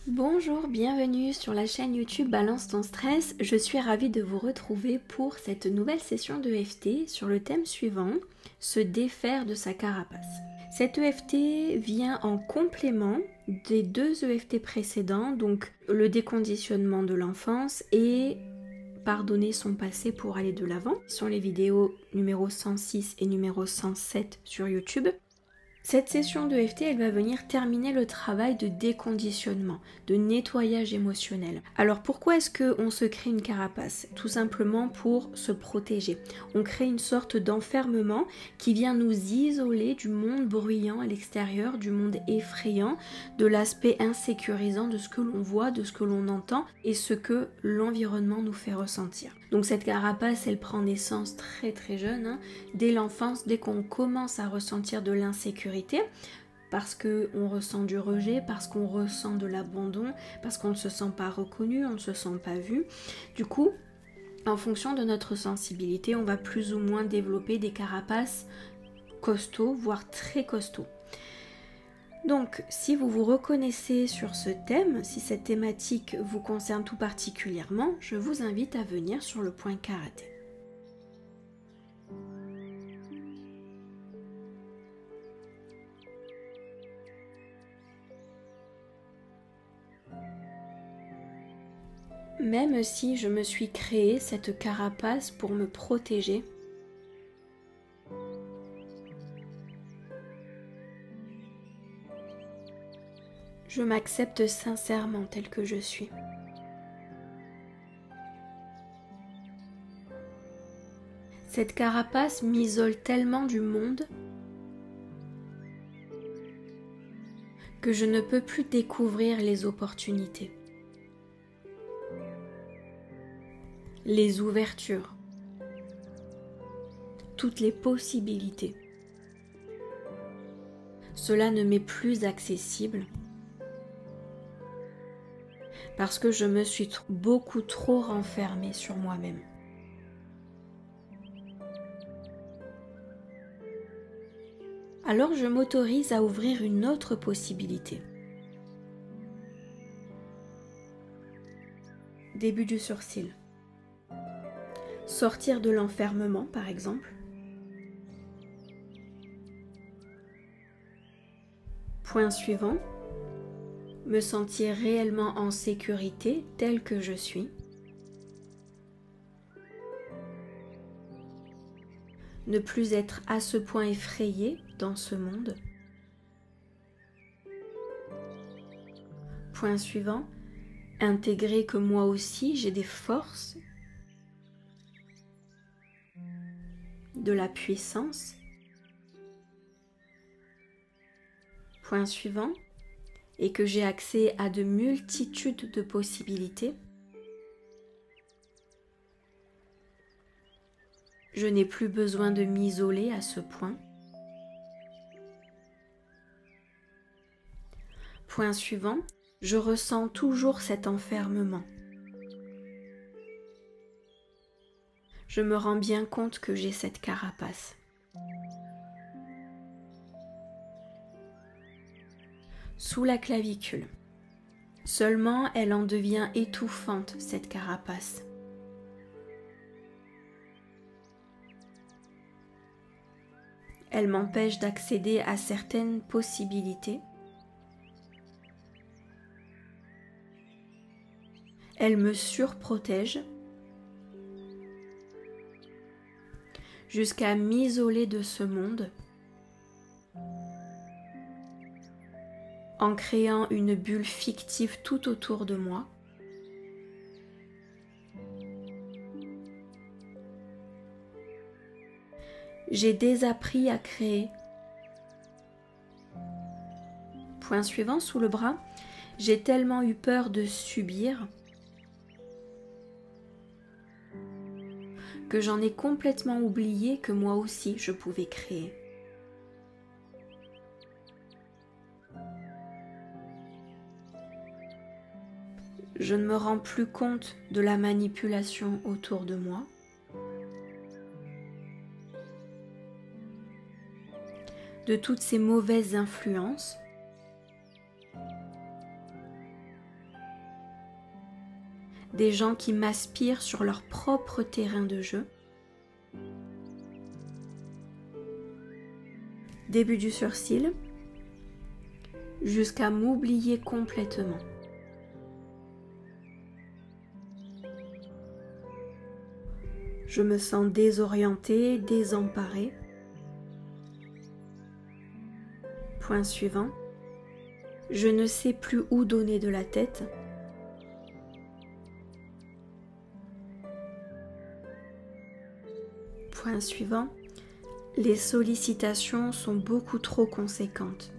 Bonjour, bienvenue sur la chaîne YouTube Balance ton stress. Je suis ravie de vous retrouver pour cette nouvelle session d'EFT sur le thème suivant, se défaire de sa carapace. Cet EFT vient en complément des deux EFT précédents, donc le déconditionnement de l'enfance et pardonner son passé pour aller de l'avant. Ce sont les vidéos numéro 106 et numéro 107 sur YouTube. Cette session de EFT, elle va venir terminer le travail de déconditionnement, de nettoyage émotionnel. Alors pourquoi est-ce qu'on se crée une carapace? Tout simplement pour se protéger. On crée une sorte d'enfermement qui vient nous isoler du monde bruyant à l'extérieur, du monde effrayant, de l'aspect insécurisant de ce que l'on voit, de ce que l'on entend et ce que l'environnement nous fait ressentir. Donc cette carapace, elle prend naissance très très jeune, dès l'enfance, dès qu'on commence à ressentir de l'insécurité, parce qu'on ressent du rejet, parce qu'on ressent de l'abandon, parce qu'on ne se sent pas reconnu, on ne se sent pas vu. Du coup, en fonction de notre sensibilité, on va plus ou moins développer des carapaces costauds, voire très costauds. Donc, si vous vous reconnaissez sur ce thème, si cette thématique vous concerne tout particulièrement, je vous invite à venir sur le point karaté. Même si je me suis créé cette carapace pour me protéger, je m'accepte sincèrement tel que je suis. Cette carapace m'isole tellement du monde que je ne peux plus découvrir les opportunités, les ouvertures, toutes les possibilités. Cela ne m'est plus accessible parce que je me suis beaucoup trop renfermée sur moi-même. Alors je m'autorise à ouvrir une autre possibilité. Début du sourcil. Sortir de l'enfermement, par exemple. Point suivant. Me sentir réellement en sécurité tel que je suis. Ne plus être à ce point effrayé dans ce monde. Point suivant. Intégrer que moi aussi j'ai des forces, de la puissance. Point suivant. Et que j'ai accès à de multitudes de possibilités. Je n'ai plus besoin de m'isoler à ce point. Point suivant, je ressens toujours cet enfermement. Je me rends bien compte que j'ai cette carapace. Sous la clavicule. Seulement, elle en devient étouffante, cette carapace. Elle m'empêche d'accéder à certaines possibilités. Elle me surprotège jusqu'à m'isoler de ce monde en créant une bulle fictive tout autour de moi. J'ai désappris à créer. Point suivant, sous le bras, j'ai tellement eu peur de subir que j'en ai complètement oublié que moi aussi je pouvais créer. Je ne me rends plus compte de la manipulation autour de moi. De toutes ces mauvaises influences. des gens qui m'aspirent sur leur propre terrain de jeu. Début du sourcil, jusqu'à m'oublier complètement. Je me sens désorientée, désemparée. Point suivant. Je ne sais plus où donner de la tête. Point suivant. Les sollicitations sont beaucoup trop conséquentes.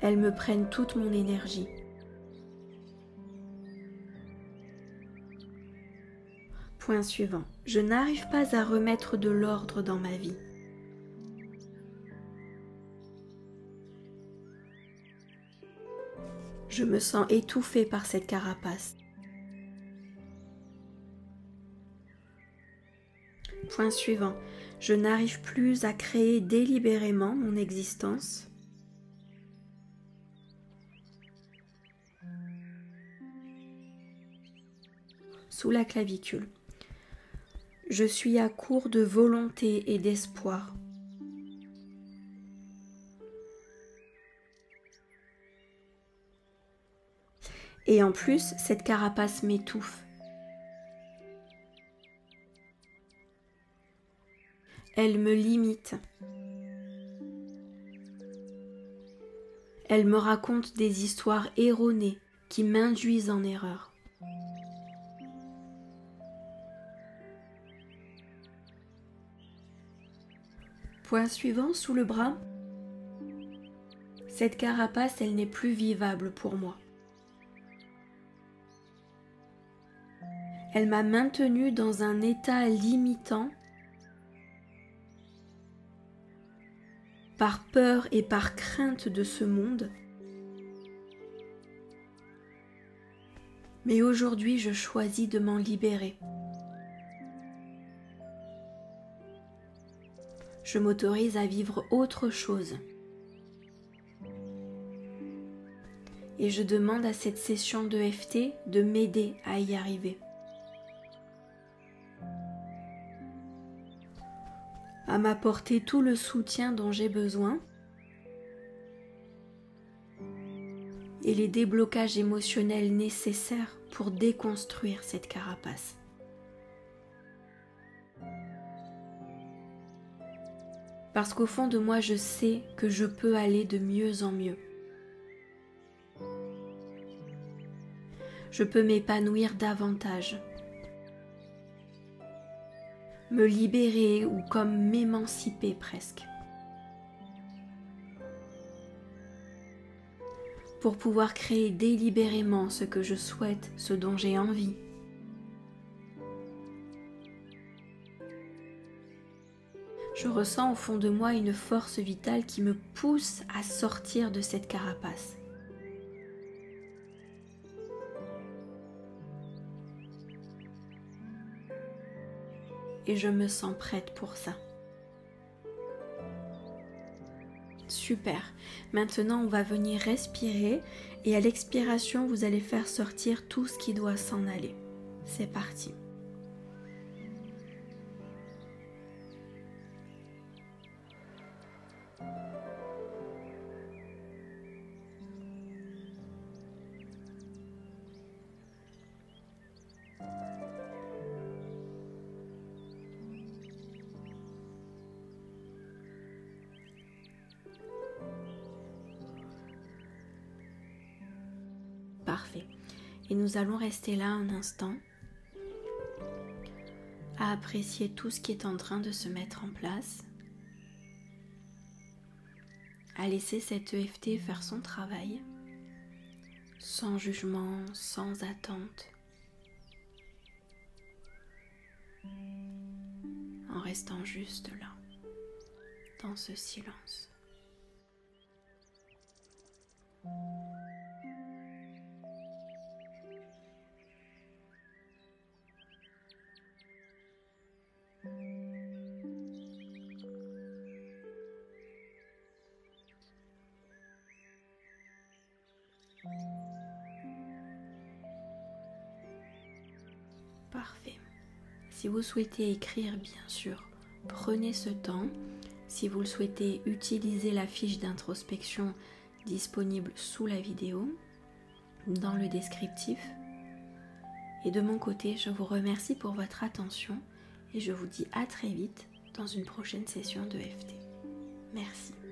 Elles me prennent toute mon énergie. Point suivant. Je n'arrive pas à remettre de l'ordre dans ma vie. Je me sens étouffée par cette carapace. Point suivant. Je n'arrive plus à créer délibérément mon existence. Sous la clavicule. Je suis à court de volonté et d'espoir. Et en plus, cette carapace m'étouffe. Elle me limite. Elle me raconte des histoires erronées qui m'induisent en erreur. Point suivant, sous le bras. Cette carapace, elle n'est plus vivable pour moi. Elle m'a maintenue dans un état limitant par peur et par crainte de ce monde. Mais aujourd'hui, je choisis de m'en libérer. Je m'autorise à vivre autre chose. Et je demande à cette session de d'EFT de m'aider à y arriver. À m'apporter tout le soutien dont j'ai besoin et les déblocages émotionnels nécessaires pour déconstruire cette carapace. Parce qu'au fond de moi, je sais que je peux aller de mieux en mieux. Je peux m'épanouir davantage, me libérer ou comme m'émanciper presque, pour pouvoir créer délibérément ce que je souhaite, ce dont j'ai envie. Je ressens au fond de moi une force vitale qui me pousse à sortir de cette carapace. Et je me sens prête pour ça. Super. Maintenant, on va venir respirer et à l'expiration, vous allez faire sortir tout ce qui doit s'en aller. C'est parti. Parfait. Et nous allons rester là un instant à apprécier tout ce qui est en train de se mettre en place, à laisser cet EFT faire son travail, sans jugement, sans attente, en restant juste là, dans ce silence. Parfait. Si vous souhaitez écrire, bien sûr, prenez ce temps. Si vous le souhaitez, utilisez la fiche d'introspection disponible sous la vidéo, dans le descriptif. Et de mon côté, je vous remercie pour votre attention et je vous dis à très vite dans une prochaine session de FT. Merci.